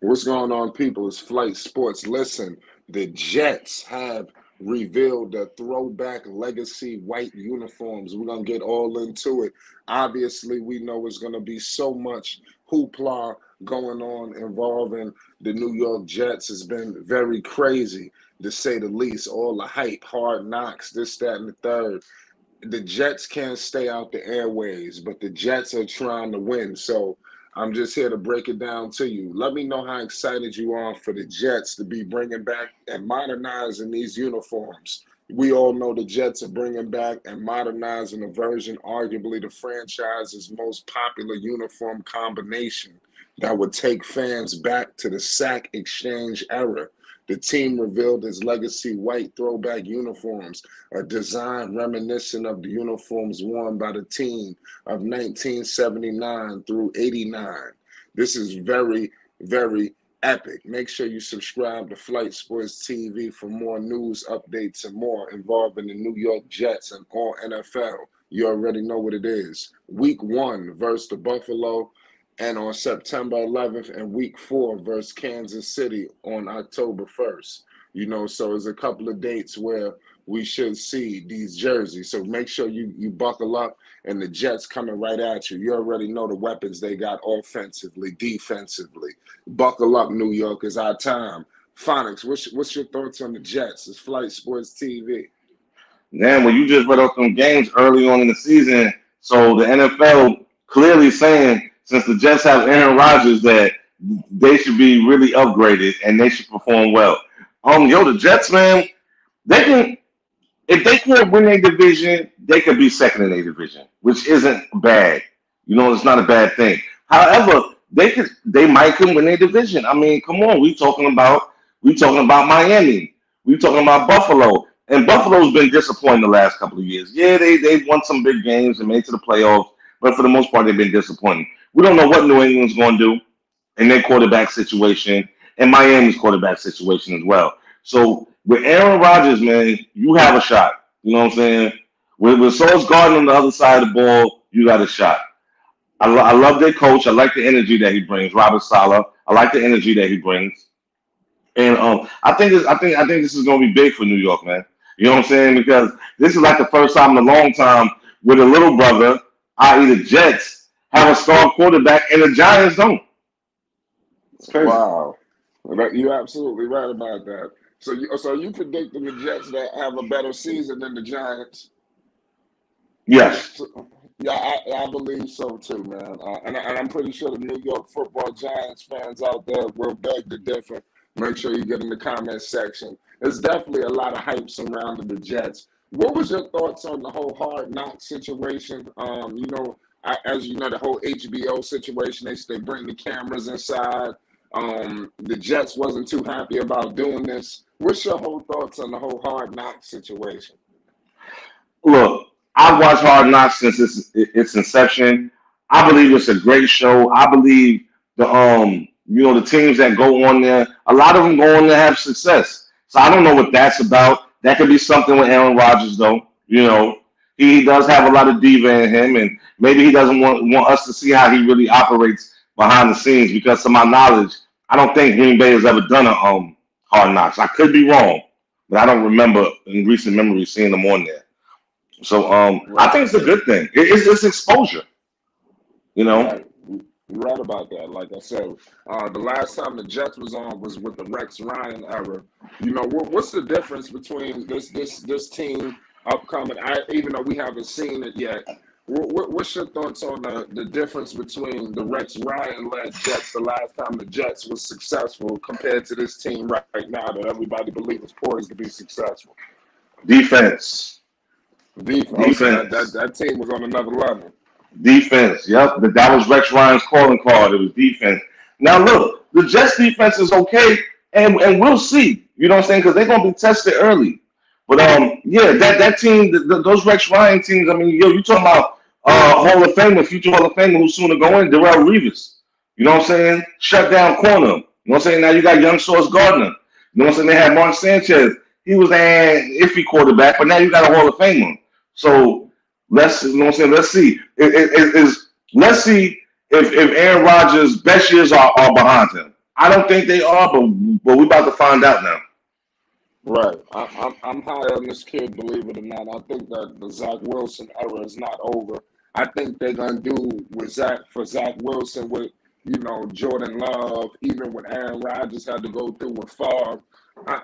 What's going on, people? It's Flight Sports. Listen, the Jets have revealed the throwback legacy white uniforms. We're going to get all into it. Obviously, we know it's going to be so much hoopla going on involving the New York Jets. It's been very crazy, to say the least. All the hype, hard knocks, this, that, and the third. The Jets can't stay out the airways, but the Jets are trying to win. So I'm just here to break it down to you. Let me know how excited you are for the Jets to be bringing back and modernizing these uniforms. We all know the Jets are bringing back and modernizing a version, arguably the franchise's most popular uniform combination that would take fans back to the sack exchange era. The team revealed its legacy white throwback uniforms, a design reminiscent of the uniforms worn by the team of 1979 through 89. This is very, very epic. Make sure you subscribe to Flight Sports TV for more news, updates, and more involving the New York Jets and all NFL. You already know what it is. Week 1 versus the Buffalo, and on September 11th, and week 4 versus Kansas City on October 1st. So there's a couple of dates where we should see these jerseys. So make sure you buckle up, and the Jets coming right at you. You already know the weapons they got offensively, defensively. Buckle up, New York. It's our time. Phonics, what's your thoughts on the Jets? It's Flight Sports TV. Man, well, you just read off some games early on in the season. So the NFL clearly saying, since the Jets have Aaron Rodgers, that they should be really upgraded and they should perform well. The Jets, man, they can, if they can't win a division, they could be second in a division, which isn't bad. It's not a bad thing. However, they might can win a division. I mean, come on, we talking about Miami, we talking about Buffalo, and Buffalo's been disappointing the last couple of years. Yeah, they won some big games and made it to the playoffs, but for the most part, they've been disappointing. We don't know what New England's going to do in their quarterback situation and Miami's quarterback situation as well. So with Aaron Rodgers, man, you have a shot. You know what I'm saying? With Sauce Gardner on the other side of the ball, you got a shot. I love their coach. I like the energy that he brings, Robert Saleh. I like the energy that he brings, and I think this is going to be big for New York, man. You know what I'm saying? Because this is like the first time in a long time where the little brother, i.e. the Jets, have a star quarterback and the Giants don't. It's crazy. Wow. You're absolutely right about that. So you predicting the Jets that have a better season than the Giants? Yes. Yeah, I believe so too, man. And I'm pretty sure the New York Football Giants fans out there will beg to differ. Make sure you get in the comment section. There's definitely a lot of hype surrounding the Jets. What was your thoughts on the whole hard knock situation? As you know, the whole HBO situation, they bring the cameras inside. The Jets wasn't too happy about doing this. What's your whole thoughts on the whole hard knock situation? Look, I've watched Hard Knocks since its inception. I believe it's a great show. I believe the teams that go on there, a lot of them go on to have success. So I don't know what that's about. That could be something with Aaron Rodgers, though. He does have a lot of diva in him, and maybe he doesn't want us to see how he really operates behind the scenes, because to my knowledge, I don't think Green Bay has ever done a Hard Knocks. I could be wrong, but I don't remember in recent memory seeing them on there. So I think it's a good thing. It's exposure, Right. You're right about that. Like I said, the last time the Jets was on was with the Rex Ryan era. What's the difference between this team upcoming? Even though we haven't seen it yet, what's your thoughts on the difference between the Rex Ryan-led Jets the last time the Jets was successful compared to this team right now that everybody believes is poised to be successful? Defense. That team was on another level. Defense. Yep. That was Rex Ryan's calling card. It was defense. Now look, the Jets defense is okay, and we'll see. You know what I'm saying? Because they're gonna be tested early. But that team, those Rex Ryan teams. I mean, you talking about Hall of Famer, future Hall of Famer who's soon to go in, Darrelle Revis. You know what I'm saying? Shut down corner. You know what I'm saying? Now you got young Sauce Gardner. You know what I'm saying? They had Mark Sanchez. He was an iffy quarterback, but now you got a Hall of Famer. So let's see. Let's see. Let's see if Aaron Rodgers' best years are behind him. I don't think they are, but we're about to find out now. Right. I'm high on this kid, believe it or not. I think that the Zach Wilson era is not over. I think they're gonna do with Zach Wilson with Jordan Love, even when Aaron Rodgers had to go through with Favre.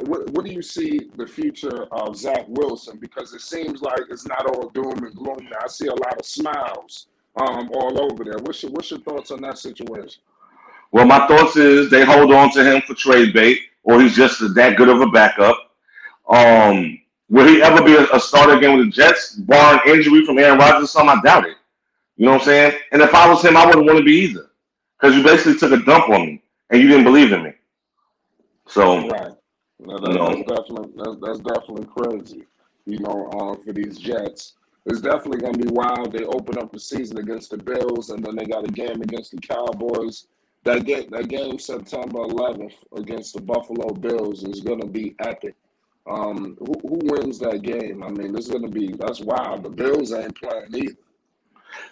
What do you see the future of Zach Wilson? Because it seems like it's not all doom and gloom. Now I see a lot of smiles all over there. What's your thoughts on that situation? Well, my thoughts is they hold on to him for trade bait, or he's just that good of a backup. Will he ever be a starter again with the Jets, barring injury from Aaron Rodgers or something? I doubt it. You know what I'm saying? And if I was him, I wouldn't want to be either, because you basically took a dump on me and you didn't believe in me. So, Right. No, that's definitely crazy. For these Jets, it's definitely gonna be wild. They open up the season against the Bills, and then they got a game against the Cowboys. That game September 11th against the Buffalo Bills is gonna be epic. Who wins that game? I mean, that's wild. The Bills ain't playing either.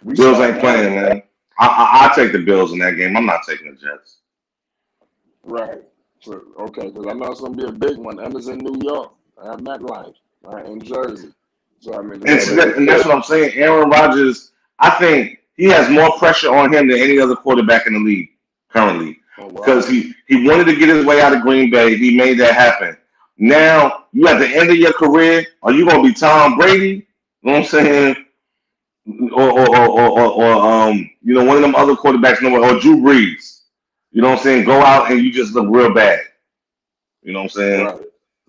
We Bills saw ain't playing, man. I take the Bills in that game. I'm not taking the Jets. right. So, okay, because I know it's gonna be a big one, and it's in New York at MetLife, in Jersey. So I mean, And that's what I'm saying. Aaron Rodgers, I think he has more pressure on him than any other quarterback in the league currently, oh, wow. because he wanted to get his way out of Green Bay. He made that happen. Now you at the end of your career, are you gonna be Tom Brady? You know what I'm saying? Or one of them other quarterbacks, or Drew Brees. You know what I'm saying? Go out and you just look real bad. You know what I'm saying? Right.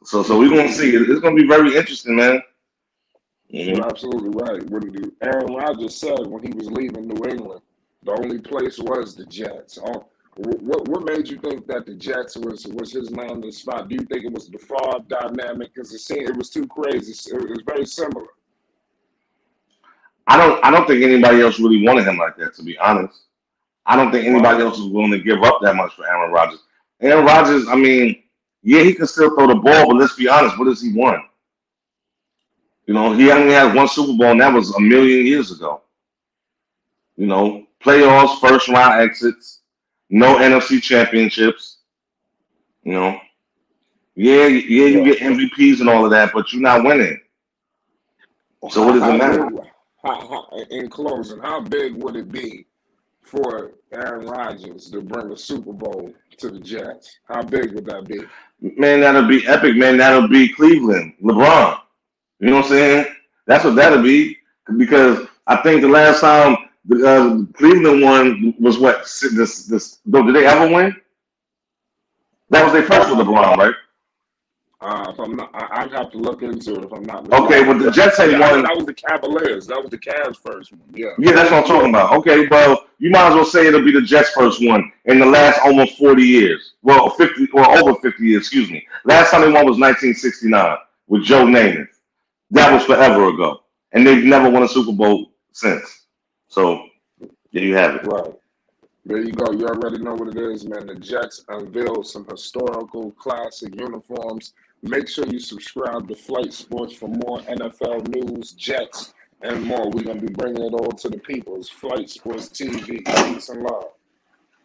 So we're gonna see. It's gonna be very interesting, man. You're absolutely right. Aaron Rodgers said when he was leaving New England, the only place was the Jets. What made you think that the Jets was his landing spot? Do you think it was the Favre dynamic? Because it was too crazy. It was very similar. I don't think anybody else really wanted him like that, to be honest. I don't think anybody else was willing to give up that much for Aaron Rodgers. Aaron Rodgers, I mean, yeah, he can still throw the ball, but let's be honest, what has he won? He only had one Super Bowl, and that was a million years ago. Playoffs, first round exits, no NFC championships. Yeah, you get MVPs and all of that, but you're not winning. So what does it matter? In closing, how big would it be for Aaron Rodgers to bring a Super Bowl to the Jets? How big would that be? Man, that'll be epic, man. That'll be Cleveland, LeBron. You know what I'm saying? That's what that'll be. Because I think the last time the Cleveland won was what? Did they ever win? That was their first with LeBron, right? If I'm not, I'd have to look into it if I'm not mistaken. Okay, but the Jets had won. That was the Cavaliers. That was the Cavs' first one. Yeah. Yeah, that's what I'm talking about. Okay, well, you might as well say it'll be the Jets' first one in the last almost 40 years. Well, 50 or over 50 years, excuse me. Last time they won was 1969 with Joe Namath. That was forever ago. And they've never won a Super Bowl since. So, there you have it. Right. There you go. You already know what it is, man. The Jets unveiled some historical classic uniforms. Make sure you subscribe to Flight Sports for more NFL news, Jets, and more. We're going to be bringing it all to the people. It's Flight Sports TV. Peace and love.